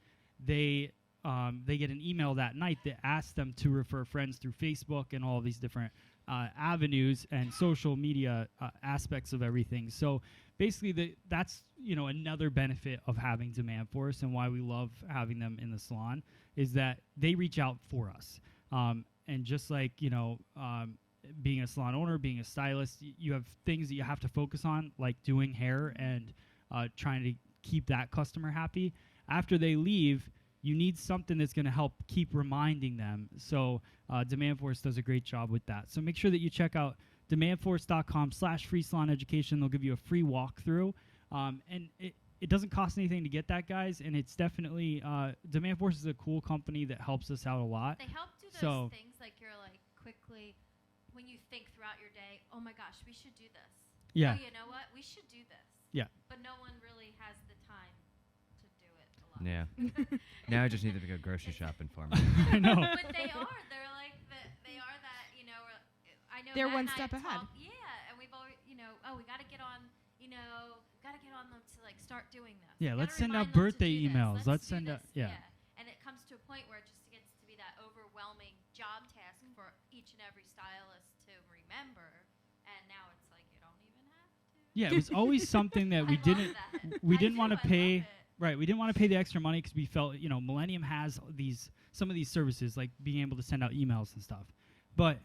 they get an email that night that asks them to refer friends through Facebook and all of these different avenues and social media aspects of everything. So basically, that's another benefit of having Demand Force and why we love having them in the salon is that they reach out for us. And just like being a salon owner, being a stylist, you have things that you have to focus on, like doing hair and trying to keep that customer happy. After they leave, you need something that's going to help keep reminding them. So Demand Force does a great job with that. So make sure that you check out demandforce.com/free salon education. They'll give you a free walkthrough. And it doesn't cost anything to get that, guys. And it's definitely, Demand Force is a cool company that helps us out a lot. They help do those So- things like you're like quickly, when you think throughout your day, oh my gosh, we should do this. Yeah. Oh, you know what? We should do this. Yeah. But no one really has the time to do it a lot. Yeah. Now I just need them to go grocery shopping for me. I know. But they are. They're like they are that. I know. They're Matt one and I step have ahead. talked- yeah, and we've always, we got to get on. Got to get on them to like start doing this. Yeah, Gotta let's send out remind them to birthday do this. emails. Let's do send out- this. yeah. And it comes to a point where it just gets to be that overwhelming job task for each and every stylist to remember. And now it's like you don't even have to. Yeah, it was always something that we I love didn't that. we I didn't do, want to I love pay. it. Right, we didn't want to pay the extra money because we felt, Millennium has some of these services, like being able to send out emails and stuff. But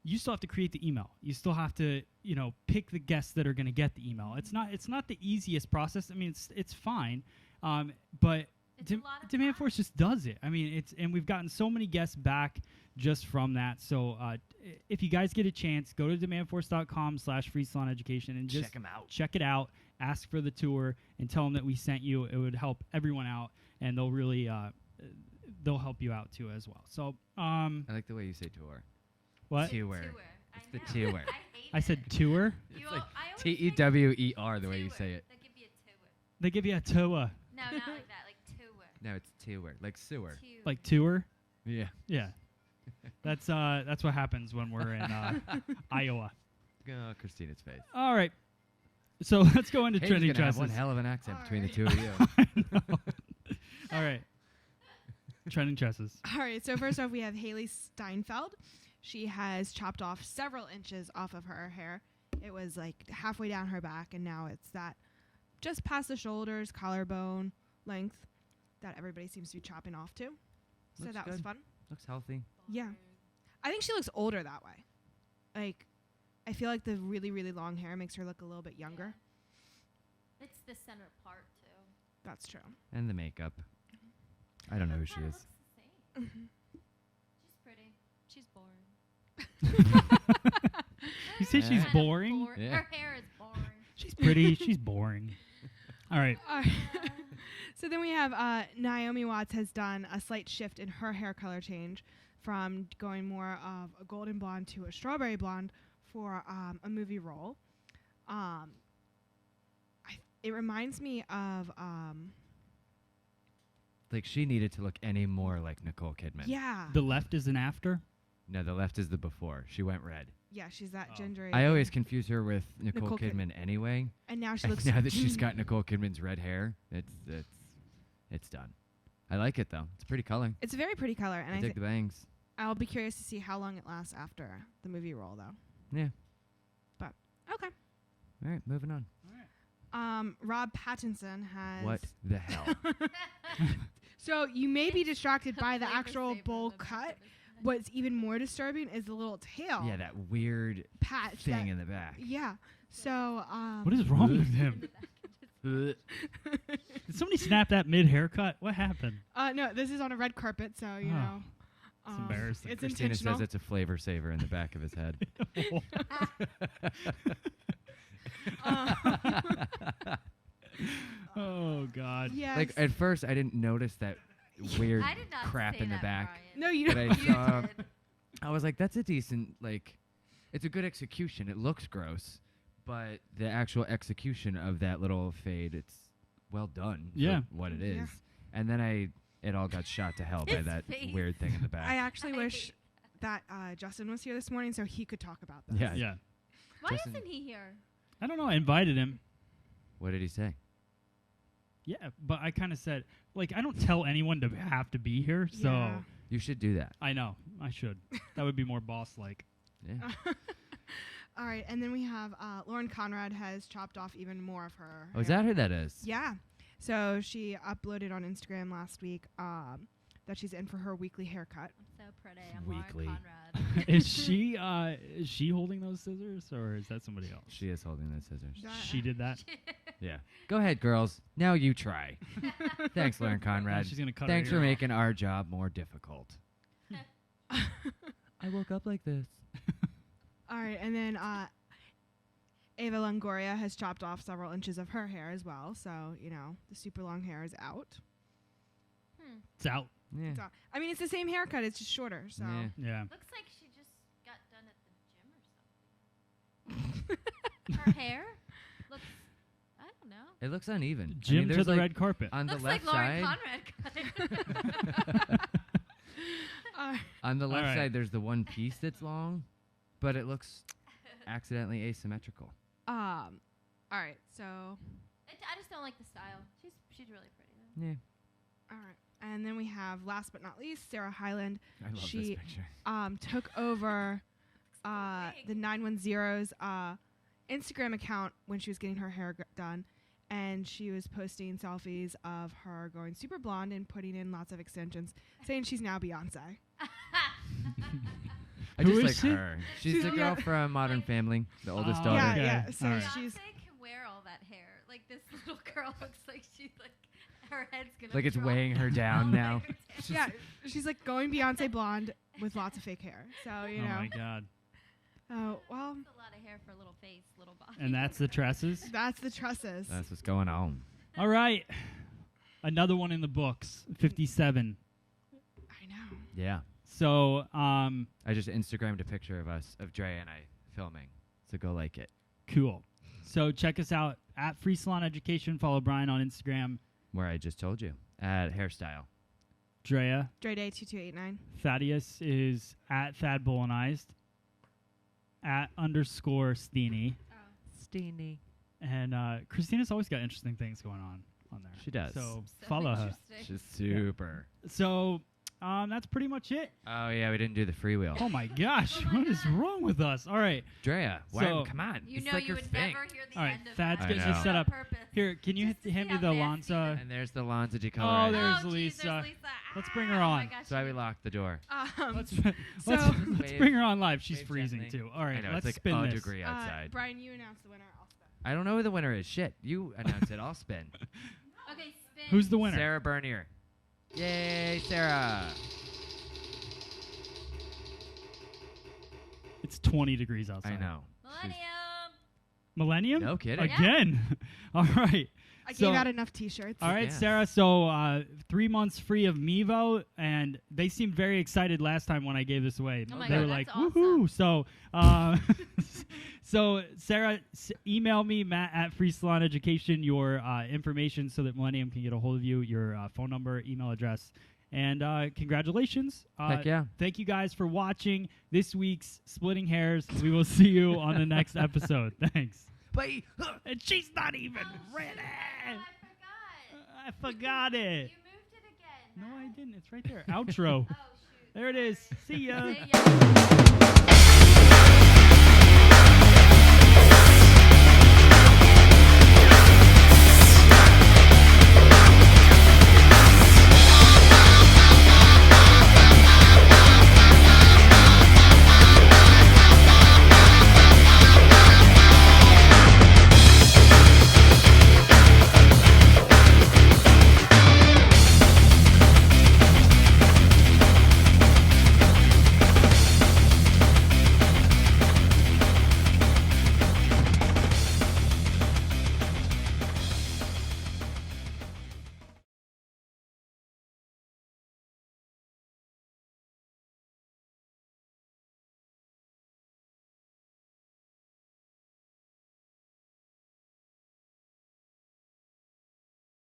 you still have to create the email. You still have to, pick the guests that are going to get the email. It's not the easiest process. I mean, it's fine, but It's a lot of Demand time. Force just does it. I mean, and we've gotten so many guests back just from that. So if you guys get a chance, go to demandforce.com/free salon education and just Check them out. check it out. Ask for the tour and tell them that we sent you. It would help everyone out, and they'll really they'll help you out too as well. So I like the way you say tour. what? Tour. It's the the tour. tour. I hate I said it. tour. You It's like I always say Tewer the way you tour. say it. They give you a tour. They give you a tour, No, not like that. Like tour. No, it's tour, like sewer. Tour. like tour. Yeah. Yeah, that's what happens when we're in Iowa. Oh, Christina's face. All right, so let's go into Hayden's trending gonna have dresses. one hell of an accent All between the right. two of you. I know. All right, trending dresses. All right, so first off, we have Haley Steinfeld. She has chopped off several inches off of her hair. It was like halfway down her back, and now it's that just past the shoulders, collarbone length that everybody seems to be chopping off to. So Looks that was good. fun. Looks healthy. Yeah. I think she looks older that way. Like, I feel like the really, really long hair makes her look a little bit younger. It's the center part too. That's true. And the makeup. I don't know who she Kinda is. looks the same. She's pretty. She's boring. You say she's Yeah. boring? Yeah. Her hair is boring. She's pretty. She's boring. All right. So then we have Naomi Watts has done a slight shift in her hair color change from going more of a golden blonde to a strawberry blonde for a movie role. It reminds me of Like she needed to look any more like Nicole Kidman. yeah, The left is an after. No, the left is the before. She went red. yeah, she's that Oh. ginger. I always confuse her with Nicole Nicole Kid- Kidman anyway. and now she And looks now that she's got Nicole Kidman's red hair, it's done. I like it though. It's a pretty color. It's a very pretty color, and I dig the bangs. I'll be curious to see how long it lasts after the movie roll, though. Yeah. But okay. All right, moving on. Rob Pattinson has. What the hell? So you may be distracted by the Flavor actual saver bowl in the back cut. of his head. What's even more disturbing is the little tail Yeah, that weird patch. thing that- in the back. Yeah. So What is wrong with In him? the back of his Did somebody snap that mid haircut? What happened? no, this is on a red carpet, so you Oh, know. it's embarrassing. It's Christina intentional. says it's a flavor saver in the back of his head. Oh God. Yes. Like at first, I didn't notice that weird I did not crap say in the that, back. Brian. no, you But don't. I You saw. did. I was like, that's a decent like. It's a good execution. It looks gross, but the actual execution of that little fade, it's well done. Yeah. For what it is. Yeah. And then it all got shot to hell by His that face. weird thing in the back. I actually I wish hate that Justin was here this morning so he could talk about this. Yeah. Yeah. Why Justin- isn't he here? I don't know. I invited him. What did he say? Yeah, but I kind of said, like, I don't tell anyone to have to be here, so Yeah. You should do that. I know I should. That would be more boss-like. Yeah. All right, and then we have Lauren Conrad has chopped off even more of her. Oh, is hair. that who that is? Yeah. So she uploaded on Instagram last week that she's in for her weekly haircut. I'm so pretty. I'm Weekly. Lauren Conrad. Is she holding those scissors, or is that somebody else? She is holding the scissors. That- She did that. Yeah. Go ahead, girls. Now you try. Thanks, Lauren Conrad. She's gonna cut. Thanks her for ear off. making our job more difficult. I woke up like this. All right, and then Ava Longoria has chopped off several inches of her hair as well. So, you know, the super long hair is out. It's out. Yeah. So, I mean, it's the same haircut, it's just shorter. So, Yeah. Yeah. Looks like she just got done at the gym or something. Her hair looks, I don't know. It looks uneven. Jim to there's the like red carpet. on Looks the like left Lauren side. Conrad cut it. On the left Alright. side, there's the one piece that's long, but it looks accidentally asymmetrical. all right, so, I just don't like the style. She's really pretty though. Yeah. all right. And then we have, last but not least, Sarah Hyland. I love She- this picture. Took over big. the 910's Instagram account when she was getting her hair done, and she was posting selfies of her going super blonde and putting in lots of extensions, saying she's now Beyonce. I Who just is like she? her. She's She's the a girl girl- from Modern Like- Family, the oldest Oh, daughter. Yeah, okay. yeah. So Alright. she's Beyonce can wear all that hair. Like this little girl looks like she's like her head's gonna Like it's drop. weighing her down Oh, now. like her yeah, she's like going Beyonce blonde with lots of fake hair. So you Oh know, my God. oh well, That's a lot of hair for a little face, little body. And that's the tresses. that's the tresses. That's what's going on. All right. Another one in the books. 57. I know. Yeah. So I just Instagrammed a picture of us, of Dre and I filming. So go like it. cool. So check us out at Free Salon Education. Follow Brian on Instagram. Where I just told you. At Hairstyle. Drea. Dre Day 2289. Thaddeus is at Thad Bolognized. At _ Steeny. Steeny. And Christina's always got interesting things going on there. She does. So So follow her. interesting. She's super. So that's pretty much it. Oh, yeah, we didn't do the freewheel. Oh my gosh, Oh my what is God. wrong with us? All right, Drea, why? So- Come on. You it's know like you your would thing. never hear the All right, end of Thad's that. getting this on set up. purpose. here. Can you Just to hand see me how the nasty Lanza? And there's the Lanza de Oh, Colorado. there's oh, geez, Lisa. there's Lisa. Let's bring her Oh my on. gosh, That's why we locked the door. Let's So- let's bring her on live. She's Wave freezing gently. too. All right, I know, let's it's like spin a this. degree outside. Brian, you announce the winner. I'll spin. I don't know who the winner is. Shit. You announce it. I'll spin. Okay, spin. Who's the winner? Sarah Bernier. Yay, Sarah. It's 20 degrees outside. I know. Millennium. Millennium? No kidding. Again. All right. I So- gave out enough T-shirts. All right, Yes. Sarah. So 3 months free of Mevo, and they seemed very excited last time when I gave this away. Oh my they God, were that's like, awesome. "Woohoo!" So, so Sarah, email me Matt at Free Salon Education your information so that Millennium can get a hold of you, your phone number, email address, and congratulations. Heck yeah. Thank you guys for watching this week's Splitting Hairs. We will see you on the next episode. Thanks. Bye. And she's not even ready. Oh, I forgot. I forgot it. You moved it again. No, I Matt. didn't. It's right there. Outro. Oh shoot. There it is. See ya. See ya.